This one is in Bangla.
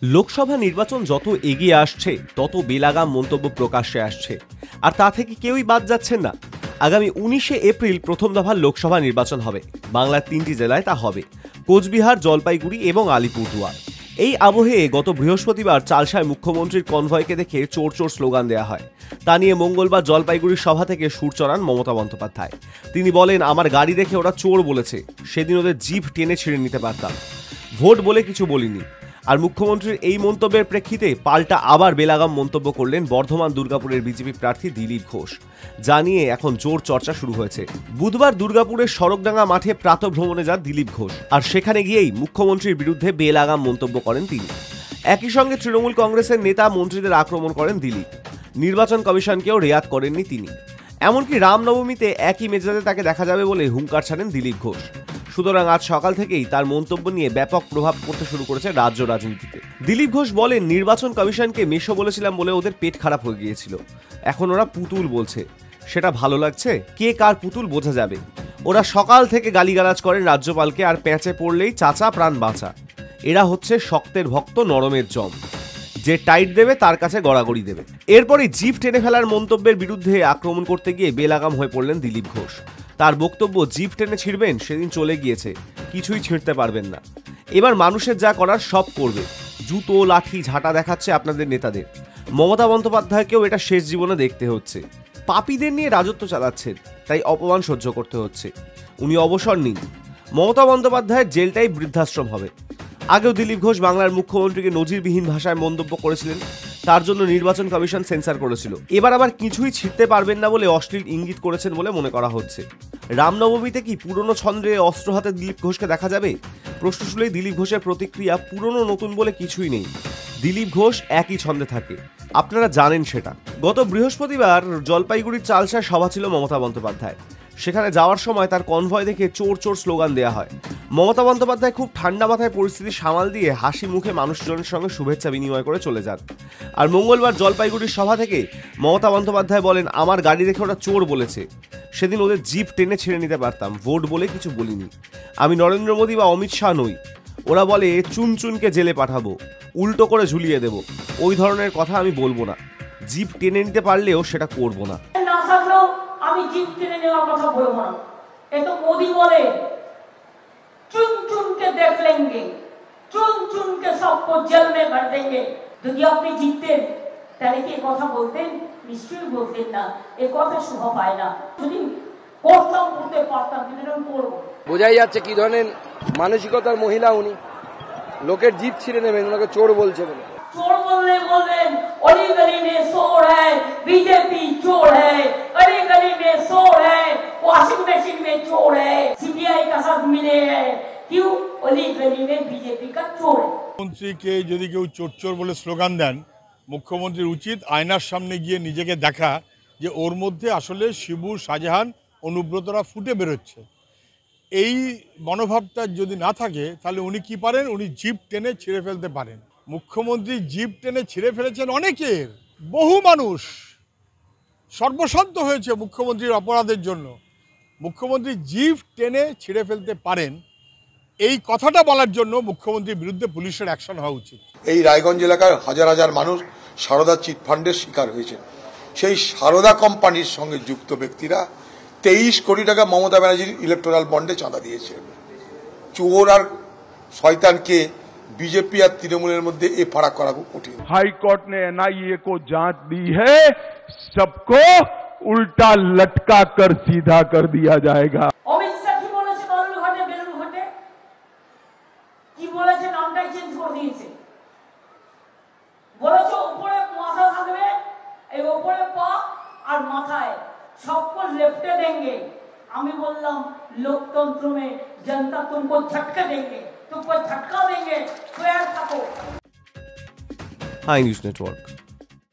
লোকসভা নির্বাচন যত এগিয়ে আসছে তত বেলাগাম মন্তব্য প্রকাশ্যে আসছে, আর তা থেকে কেউই বাদ যাচ্ছেন না। আগামী 19শে এপ্রিল প্রথম দফার লোকসভা নির্বাচন হবে। বাংলার 3টি জেলায় তা হবে: কোচবিহার, জলপাইগুড়ি এবং আলিপুরদুয়ার। এই আবহে গত বৃহস্পতিবার চালসায় মুখ্যমন্ত্রীর কনভয়কে দেখে চোর চোর স্লোগান দেওয়া হয়। তা নিয়ে মঙ্গলবার জলপাইগুড়ির সভা থেকে সুর চড়ান মমতা বন্দ্যোপাধ্যায়। তিনি বলেন, আমার গাড়ি দেখে ওরা চোর বলেছে, সেদিন ওদের জিভ টেনে ছিঁড়ে নিতে পারতাম, ভোট বলে কিছু বলিনি। আর মুখ্যমন্ত্রীর এই মন্তব্যের প্রেক্ষিতে পাল্টা আবার বেলাগাম মন্তব্য করলেন বর্ধমান দুর্গাপুরের বিজেপি প্রার্থী দিলীপ ঘোষ। যা নিয়ে এখন জোর চর্চা শুরু হয়েছে। বুধবার দুর্গাপুরের সড়কডাঙ্গা মাঠে প্রাতঃভ্রমণে যান দিলীপ ঘোষ, আর সেখানে গিয়েই মুখ্যমন্ত্রীর বিরুদ্ধে বেলাগাম মন্তব্য করেন তিনি। একই সঙ্গে তৃণমূল কংগ্রেসের নেতা মন্ত্রীদের আক্রমণ করেন দিলীপ। নির্বাচন কমিশনকেও রেয়াত করেননি তিনি। এমনকি রামনবমীতে একই মেজাজে তাকে দেখা যাবে বলে হুঙ্কার ছাড়েন দিলীপ ঘোষ। সুতরাং আজ সকাল থেকেই তার মন্তব্য নিয়ে ব্যাপক প্রভাব পড়তে শুরু করেছে রাজ্য রাজনীতিতে। দিলীপ ঘোষ বলেন, নির্বাচন কমিশনকে মেশো বলেছিলাম বলে ওদের পেট খারাপ হয়ে গিয়েছিল, এখন ওরা পুতুল বলছে। সেটা ভালো লাগছে? কে কার পুতুল বোঝা যাবে। ওরা সকাল থেকে গালিগালাজ করেন রাজ্যপালকে, আর প্যাঁচে পড়লেই চাচা প্রাণ বাঁচা। এরা হচ্ছে শক্তের ভক্ত, নরমের জম। যে টাইট দেবে তার কাছে গড়াগড়ি দেবে। এরপরে জিভ টেনে ফেলার মন্তব্যের বিরুদ্ধে আক্রমণ করতে গিয়ে বেলাগাম হয়ে পড়লেন দিলীপ ঘোষ। তার বক্তব্য, জিভ টেনে ছিঁড়বেন সেদিন চলে গিয়েছে, কিছুই ছিঁড়তে পারবেন না। এবার মানুষের যা করার সব করবে। জুতো, লাঠি, ঝাঁটা দেখাচ্ছে আপনাদের নেতাদের। মমতা বন্দ্যোপাধ্যায়কেও এটা শেষ জীবনে দেখতে হচ্ছে। পাপীদের নিয়ে রাজত্ব চালাচ্ছেন, তাই অপমান সহ্য করতে হচ্ছে। উনি অবসর নিন। মমতা বন্দ্যোপাধ্যায়ের জেলটাই বৃদ্ধাশ্রম হবে। আগেও দিলীপ ঘোষ বাংলার মুখ্যমন্ত্রীকে নজিরবিহীন ভাষায় মন্তব্য করেছিলেন, তার জন্য নির্বাচন কমিশন সেন্সার করেছিল। এবার আবার কিছুই ছিঁড়তে পারবেন না বলে অশ্লীল ইঙ্গিত করেছেন বলে মনে করা হচ্ছে। রামনবমীতে কি পুরনো ছন্দে অস্ত্র হাতে দিলীপ ঘোষকে দেখা যাবে? প্রশ্ন শুনলেই দিলীপ ঘোষের প্রতিক্রিয়া, পুরনো নতুন বলে কিছুই নেই। দিলীপ ঘোষ একই ছন্দে থাকে, আপনারা জানেন সেটা। গত বৃহস্পতিবার জলপাইগুড়ির চালসায় সভা ছিল মমতা বন্দ্যোপাধ্যায়। সেখানে যাওয়ার সময় তার কনভয় দেখে চোর চোর স্লোগান দেওয়া হয়। মমতা বন্দ্যোপাধ্যায় খুব ঠান্ডা মাথায় পরিস্থিতি সামাল দিয়ে হাসি মুখে মানুষজনের সঙ্গে শুভেচ্ছা বিনিময় করে চলে যান। আর মঙ্গলবার জলপাইগুড়ির সভা থেকে মমতা বন্দ্যোপাধ্যায় বলেন, আমার গাড়ি দেখে ওরা চোর বলেছে, সেদিন ওদের জিভ টেনে ছিঁড়ে নিতে পারতাম, ভোট বলে কিছু বলিনি। আমি নরেন্দ্র মোদী বা অমিত শাহ নই। ওরা বলে চুনচুনকে জেলে পাঠাবো, উল্টো করে ঝুলিয়ে দেব। ওই ধরনের কথা আমি বলবো না। জিভ টেনে নিতে পারলেও সেটা করবো না। আমি জিভ টেনে নেওয়ার কথা বলবো না। এ তো মোদি বলে चुन चुन के देख लेंगे, चुन चुन के सबको जेल में भर देंगे। যদি আপনি জিততেন তাহলে কি কথা বলতেন? নিশ্চয়ই বলতেন না। এই কথা শোভা পায় না। যদি করতাম করতে পারতাম, কিন্তু এরকম করবো। বোঝাই যাচ্ছে কি ধরনের মানসিকতার মহিলা উনি। লোকের জিভ ছিঁড়ে নেবেন, ওনাকে চোর বলছে বলে। चोर बोलने बोलें, अली गली में शोर है, बीजेपी चोर है, अली गली में शोर है, वॉशिंग मशीन में चोर है, सीबीआई का साथ मिले हैं, क्यों? अली गली में बीजेपी का चोर है। মুখ্যমন্ত্রীকে যদি কেউ চোর চোর বলে স্লোগান দেন, মুখ্যমন্ত্রীর উচিত আয়নার সামনে গিয়ে নিজেকে দেখা যে ওর মধ্যে আসলে শিবু, শাহজাহান, অনুব্রতরা ফুটে বেরোচ্ছে। এই মনোভাবটা যদি না থাকে তাহলে উনি কি পারেন? উনি জিভ টেনে ছিঁড়ে ফেলতে পারেন। মুখ্যমন্ত্রী জিভ টেনে ছিঁড়ে ফেলেছেন অনেকের, বহু মানুষ সর্বশান্ত হয়েছে মুখ্যমন্ত্রীর অপরাধের জন্য। মুখ্যমন্ত্রী জিভ টেনে ছিঁড়ে ফেলতে পারেন, এই কথাটা বলার জন্য মুখ্যমন্ত্রীর বিরুদ্ধে পুলিশের অ্যাকশন হওয়া উচিত। এই রায়গঞ্জ এলাকার হাজার হাজার মানুষ সারদা চিটফান্ডের শিকার হয়েছে। সেই সারদা কোম্পানির সঙ্গে যুক্ত ব্যক্তিরা 23 কোটি টাকা মমতা ব্যানার্জির ইলেকটোরাল বন্ডে চাঁদা দিয়েছে। চোর আর শয়তানকে बीजेपी और तृणमूल मध्य ये फर्क करा कठिन। हाई कोर्ट ने एनआईए को जांच दी है, सबको उल्टा लटका कर सीधा कर दिया जाएगा। অমিত শাহ কি বলেছে? বালুরঘাটে, বেলুরঘাটে কি বলেছে? নামটাই চেঞ্জ করে দিয়েছে। বলেছে উপরে মাথা থাকবে, এই উপরে পা আর মাথায় सबको लेफ्टे देंगे। আমি বললাম लोकतंत्र में जनता तुमको झटका देंगे, तुमको झटका देंगे, तैयार থাকো। High news network.